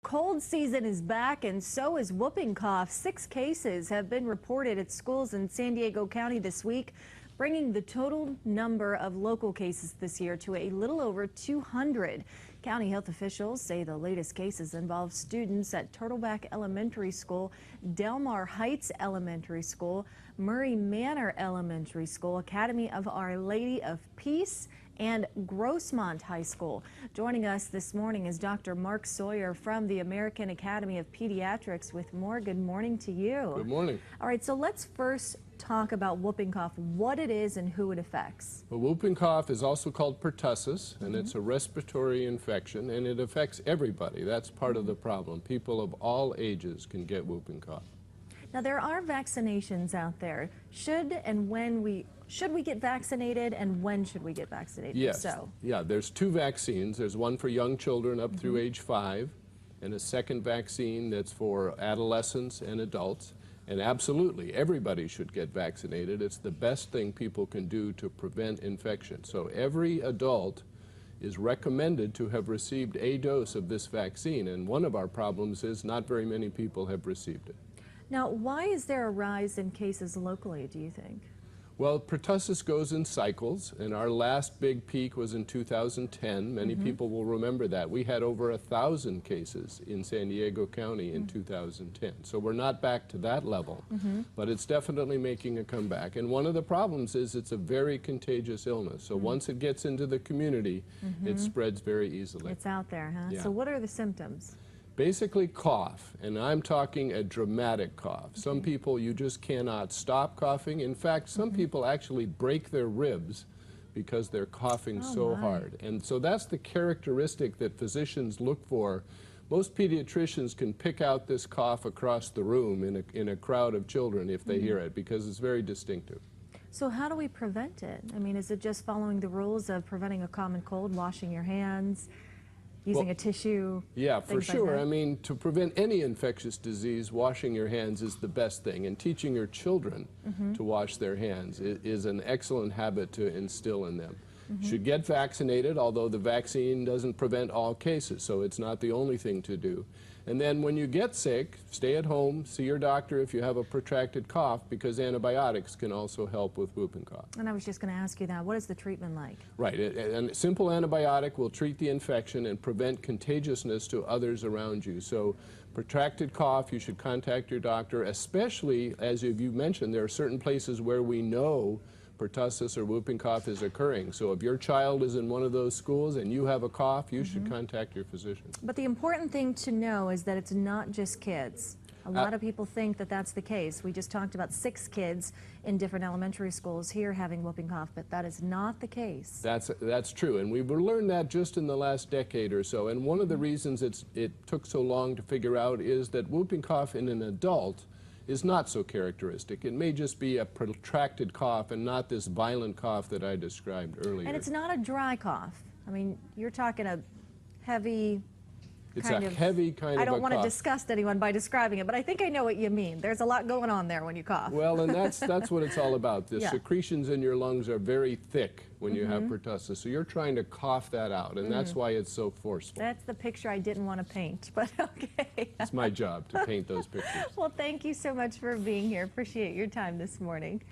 Cold season is back and so is whooping cough. 6 cases have been reported at schools in San Diego County this week, bringing the total number of local cases this year to a little over 200. County health officials say the latest cases involve students at Turtleback Elementary School, Del Mar Heights Elementary School, Murray Manor Elementary School, Academy of Our Lady of Peace, and Grossmont High School. Joining us this morning is Dr. Mark Sawyer from the American Academy of Pediatrics with more. Good morning to you. Good morning. All right, so let's first talk about whooping cough, what it is and who it affects. Well, whooping cough is also called pertussis, and it's a respiratory infection, and it affects everybody. That's part of the problem. People of all ages can get whooping cough. Now, there are vaccinations out there. Should we get vaccinated, and when should we get vaccinated? Yes. So, yeah, there's 2 vaccines. There's one for young children up through age 5, and a second vaccine that's for adolescents and adults. And absolutely, everybody should get vaccinated. It's the best thing people can do to prevent infection. So every adult is recommended to have received a dose of this vaccine, and one of our problems is not very many people have received it. now, why is there a rise in cases locally, do you think? Well, pertussis goes in cycles, and our last big peak was in 2010. Many people will remember that. We had over 1,000 cases in San Diego County in 2010. So we're not back to that level, but it's definitely making a comeback. And one of the problems is it's a very contagious illness. So once it gets into the community, it spreads very easily. It's out there, huh? Yeah. So what are the symptoms? Basically cough, and I'm talking a dramatic cough. Some people, you just cannot stop coughing. In fact, some people actually break their ribs because they're coughing so hard. And so that's the characteristic that physicians look for. Most pediatricians can pick out this cough across the room in a crowd of children if they hear it, because it's very distinctive. So how do we prevent it? I mean, is it just following the rules of preventing a common cold, washing your hands, using a tissue? Yeah, for sure. Like I mean, to prevent any infectious disease, washing your hands is the best thing. And teaching your children to wash their hands is an excellent habit to instill in them. Should get vaccinated, although the vaccine doesn't prevent all cases, so it's not the only thing to do. And then when you get sick, stay at home, see your doctor if you have a protracted cough, because antibiotics can also help with whooping cough. And I was just going to ask you that. What is the treatment like? Right. A simple antibiotic will treat the infection and prevent contagiousness to others around you. So protracted cough, you should contact your doctor, especially, as you mentioned, there are certain places where we know pertussis or whooping cough is occurring. So if your child is in one of those schools and you have a cough, you should contact your physician. But the important thing to know is that it's not just kids. A lot of people think that that's the case. We just talked about 6 kids in different elementary schools here having whooping cough, but that is not the case. That's true, and we've learned that just in the last decade or so. And one of the reasons it took so long to figure out is that whooping cough in an adult is not so characteristic. It may just be a protracted cough and not this violent cough that I described earlier. And it's not a dry cough. I mean, you're talking a heavy heavy kind of a I don't want to cough. disgust anyone by describing it, but I think I know what you mean. There's a lot going on there when you cough. Well, and that's what it's all about. The Yeah. secretions in your lungs are very thick when you have pertussis, so you're trying to cough that out, and that's why it's so forceful. That's the picture I didn't want to paint, but okay. It's my job to paint those pictures. Well, thank you so much for being here. Appreciate your time this morning.